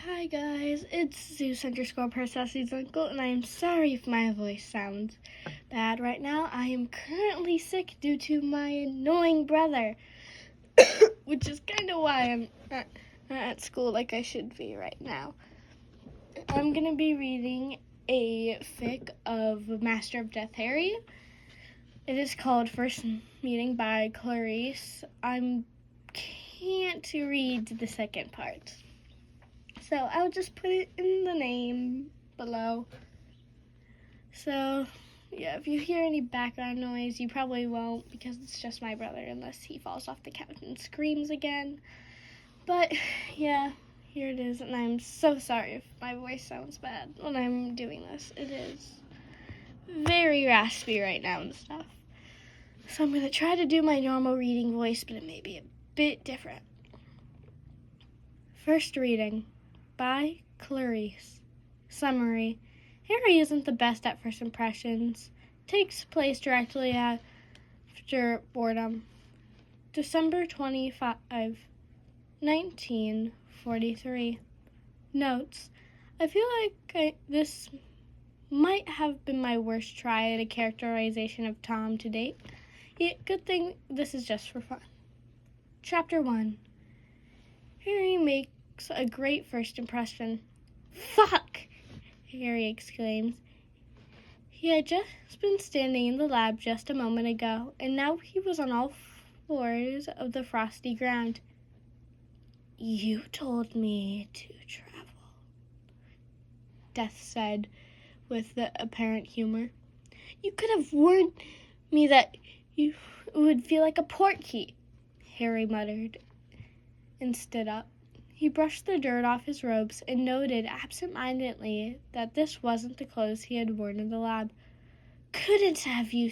Hi guys, it's Zeus_Perseus's uncle, and I am sorry if my voice sounds bad right now. I am currently sick due to my annoying brother, which is kind of why I'm not at school like I should be right now. I'm going to be reading a fic of Master of Death Harry. It is called First Meeting by Clarice. I can't read the second part, so I'll just put it in the name below. So, yeah, if you hear any background noise, you probably won't, because it's just my brother, unless he falls off the couch and screams again. But, yeah, here it is, and I'm so sorry if my voice sounds bad when I'm doing this. It is very raspy right now and stuff. So I'm going to try to do my normal reading voice, but it may be a bit different. First reading by Clarice. Summary. Harry isn't the best at first impressions. Takes place directly after boredom. December 25, 1943. Notes. I feel like this might have been my worst try at a characterization of Tom to date. Yet, good thing this is just for fun. Chapter 1. Harry makes a great first impression. Fuck! Harry exclaims. He had just been standing in the lab just a moment ago, and now he was on all fours of the frosty ground. You told me to travel, Death said with the apparent humor. You could have warned me that you would feel like a portkey, Harry muttered, and stood up. He brushed the dirt off his robes and noted absent-mindedly that this wasn't the clothes he had worn in the lab. Couldn't have you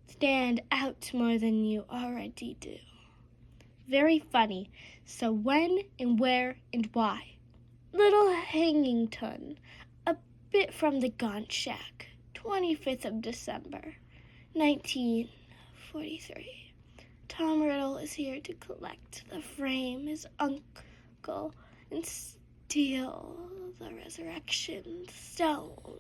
stand out more than you already do. Very funny. So when and where and why? Little Hangington, a bit from the Gaunt Shack, 25th of December, 1943. Tom Riddle is here to collect the frame, his uncle, and steal the resurrection stone.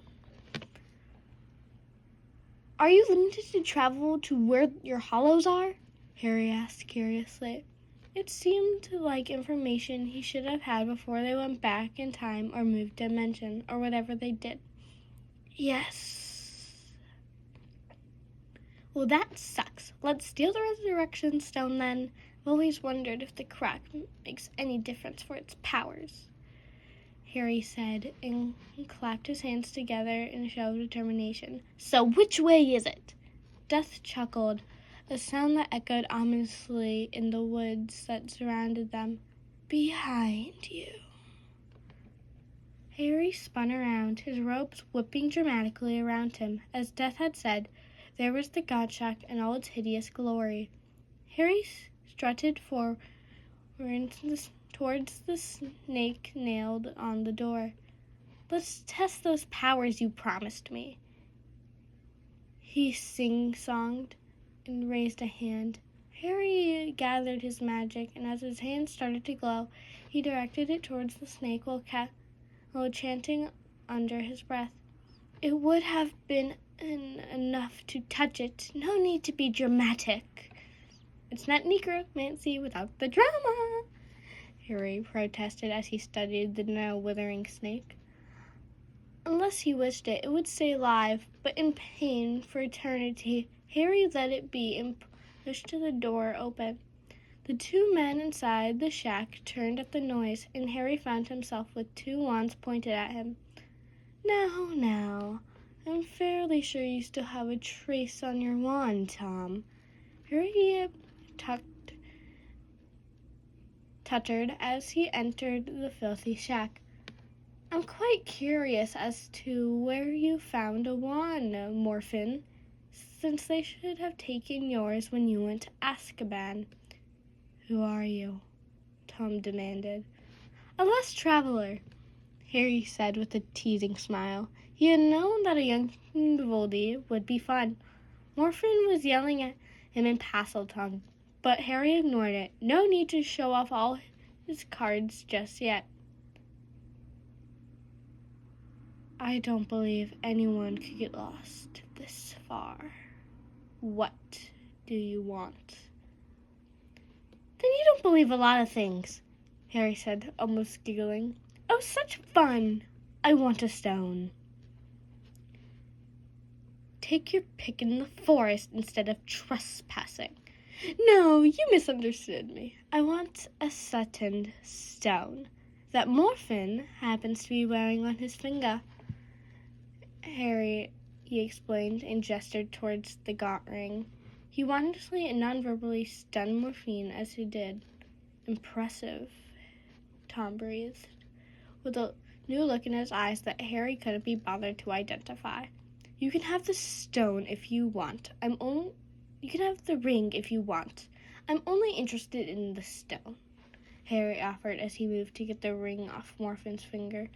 Are you limited to travel to where your hollows are? Harry asked curiously. It seemed like information he should have had before they went back in time or moved dimension or whatever they did. Yes. Well, that sucks. Let's steal the resurrection stone then. I've always wondered if the crack makes any difference for its powers, Harry said, and clapped his hands together in a show of determination. So which way is it? Death chuckled, a sound that echoed ominously in the woods that surrounded them. Behind you. Harry spun around, his robes whipping dramatically around him. As Death had said, there was the Gaunt Shack in all its hideous glory. Harry strutted forward towards the snake nailed on the door. Let's test those powers you promised me. He sing-songed and raised a hand. Harry gathered his magic, and as his hand started to glow, he directed it towards the snake while chanting under his breath. It would have been enough to touch it. No need to be dramatic. It's not necromancy without the drama, Harry protested as he studied the now withering snake. Unless he wished it, it would stay alive, but in pain for eternity. Harry let it be and pushed the door open. The two men inside the shack turned at the noise, and Harry found himself with two wands pointed at him. Now, I'm fairly sure you still have a trace on your wand, Tom. Harry tuttered as he entered the filthy shack. I'm quite curious as to where you found a wand, Morphin, since they should have taken yours when you went to Azkaban. Who are you? Tom demanded. A lost traveler, Harry said with a teasing smile. He had known that a young Voldy would be fun. Morphin was yelling at him in Parseltongue, but Harry ignored it. No need to show off all his cards just yet. I don't believe anyone could get lost this far. What do you want? Then you don't believe a lot of things, Harry said, almost giggling. Oh, such fun! I want a stone. Take your pick in the forest instead of trespassing. No, you misunderstood me. I want a Sutton stone that Morphin happens to be wearing on his finger. Harry, he explained, and gestured towards the gaunt ring. He wondrously and non-verbally stunned Morphine as he did. Impressive, Tom breathed, with a new look in his eyes that Harry couldn't be bothered to identify. You can have the stone if you want. You can have the ring if you want. I'm only interested in the stone, Harry offered as he moved to get the ring off Morphin's finger.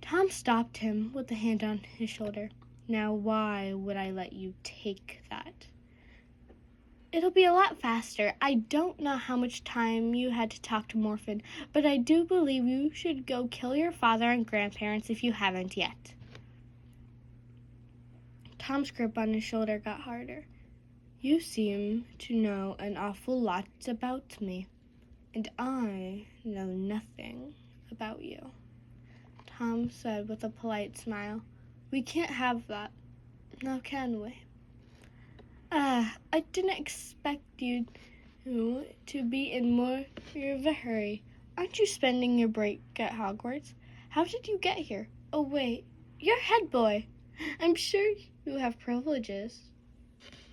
Tom stopped him with a hand on his shoulder. Now, why would I let you take that? It'll be a lot faster. I don't know how much time you had to talk to Morphin, but I do believe you should go kill your father and grandparents if you haven't yet. Tom's grip on his shoulder got harder. You seem to know an awful lot about me, and I know nothing about you, Tom said with a polite smile. We can't have that, now can we? I didn't expect you to be in more of a hurry. Aren't you spending your break at Hogwarts? How did you get here? Oh, wait, you're head boy. I'm sure you have privileges.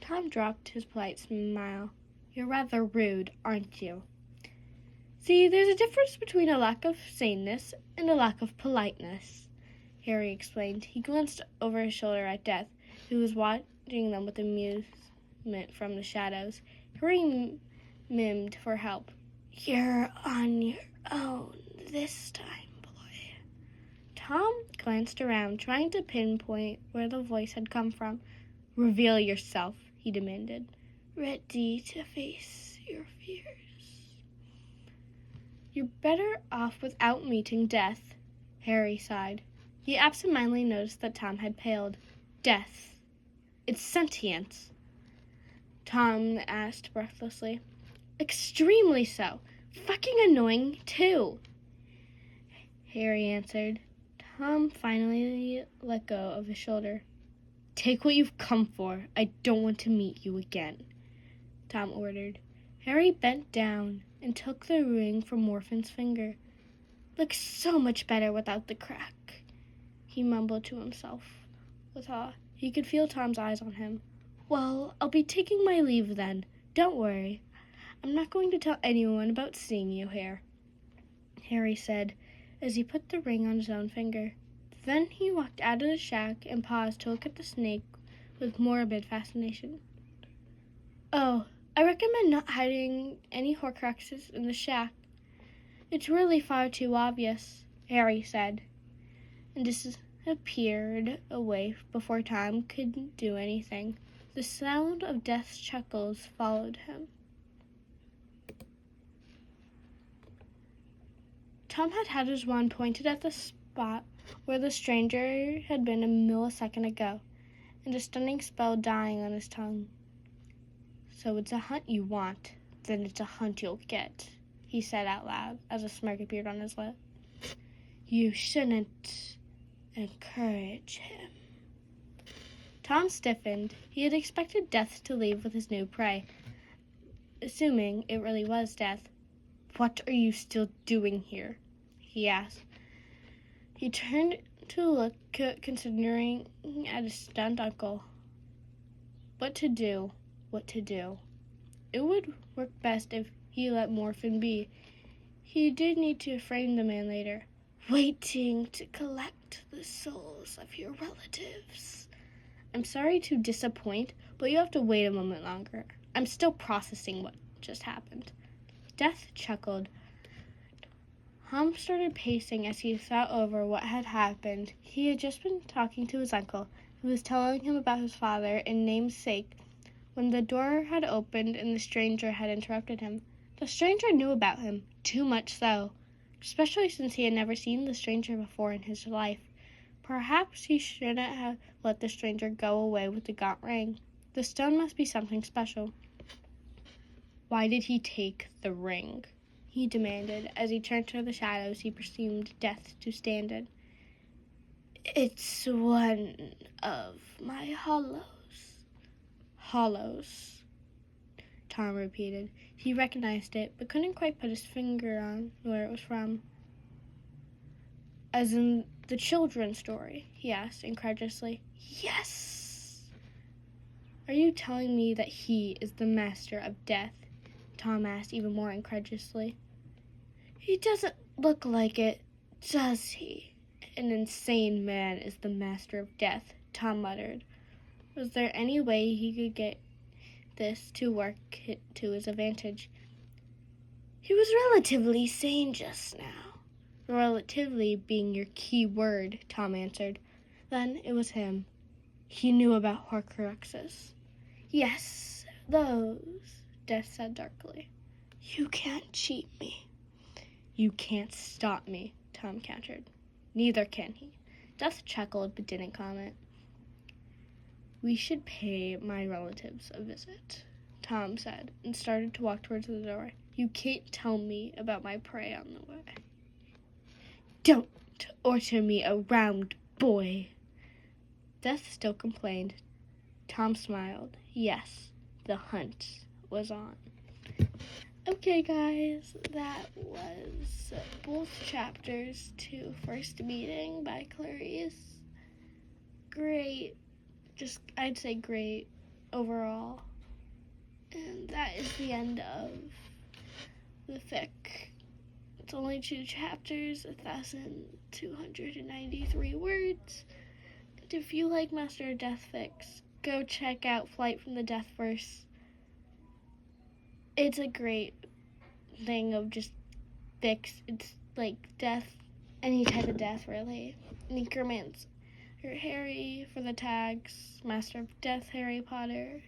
Tom dropped his polite smile. You're rather rude, aren't you? See, there's a difference between a lack of saneness and a lack of politeness, Harry explained. He glanced over his shoulder at Death, who was watching them with amusement from the shadows. Harry mimicked for help. You're on your own this time, boy. Tom glanced around, trying to pinpoint where the voice had come from. Reveal yourself, he demanded. Ready to face your fears. You're better off without meeting Death, Harry sighed. He absentmindedly noticed that Tom had paled. Death. It's sentient, Tom asked breathlessly. Extremely so. Fucking annoying, too, Harry answered. Tom finally let go of his shoulder. Take what you've come for. I don't want to meet you again, Tom ordered. Harry bent down and took the ring from Morphin's finger. Looks so much better without the crack, he mumbled to himself with awe. He could feel Tom's eyes on him. Well, I'll be taking my leave then. Don't worry. I'm not going to tell anyone about seeing you here, Harry said as he put the ring on his own finger. Then he walked out of the shack and paused to look at the snake with morbid fascination. Oh, I recommend not hiding any Horcruxes in the shack. It's really far too obvious, Harry said, and disappeared away before Tom could do anything. The sound of Death's chuckles followed him. Tom had his wand pointed at the spot where the stranger had been a millisecond ago, and a stunning spell dying on his tongue. So it's a hunt you want, then it's a hunt you'll get, he said out loud as a smirk appeared on his lip. You shouldn't encourage him. Tom stiffened. He had expected Death to leave with his new prey, assuming it really was Death. What are you still doing here? He asked. He turned to look, considering at his stunned uncle. What to do? It would work best if he let Morphin be. He did need to frame the man later. Waiting to collect the souls of your relatives. I'm sorry to disappoint, but you have to wait a moment longer. I'm still processing what just happened. Death chuckled. Tom started pacing as he thought over what had happened. He had just been talking to his uncle, who was telling him about his father and namesake, when the door had opened and the stranger had interrupted him. The stranger knew about him, too much so. especially since he had never seen the stranger before in his life. Perhaps he shouldn't have let the stranger go away with the gaunt ring. The stone must be something special. Why did he take the ring? He demanded, as he turned to the shadows he presumed death to stand in. It's one of my hollows. Hollows, Tom repeated. He recognized it, but couldn't quite put his finger on where it was from. As in the children's story? He asked incredulously. Yes! Are you telling me that he is the master of death? Tom asked even more incredulously. He doesn't look like it, does he? An insane man is the master of death, Tom muttered. Was there any way he could get this to work to his advantage? He was relatively sane just now. Relatively being your key word, Tom answered. Then it was him. He knew about Horcruxes. Yes, those, Death said darkly. You can't cheat me. You can't stop me, Tom countered. Neither can he. Death chuckled but didn't comment. We should pay my relatives a visit, Tom said, and started to walk towards the door. You can't tell me about my prey on the way. Don't order me around, boy. Death still complained. Tom smiled. Yes, the hunt was on. Okay, guys, that was both chapters to First Meeting by Clarice. Great. I'd say great overall. And that is the end of the fic. It's only 2 chapters, 1,293 words. And if you like Master of Death fics, go check out Flight from the Deathverse. It's a great thing of just fics. It's like death, any type of death really. Necromancer Harry for the tags, Master of Death Harry Potter.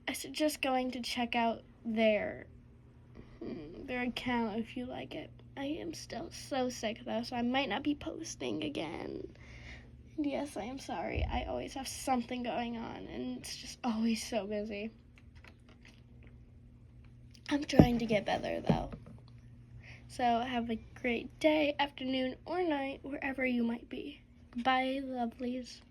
I suggest going to check out their account if you like it. I am still so sick though, so I might not be posting again. And yes, I am sorry. I always have something going on, and it's just always so busy. I'm trying to get better though. So have a great day, afternoon, or night, wherever you might be. Bye, lovelies.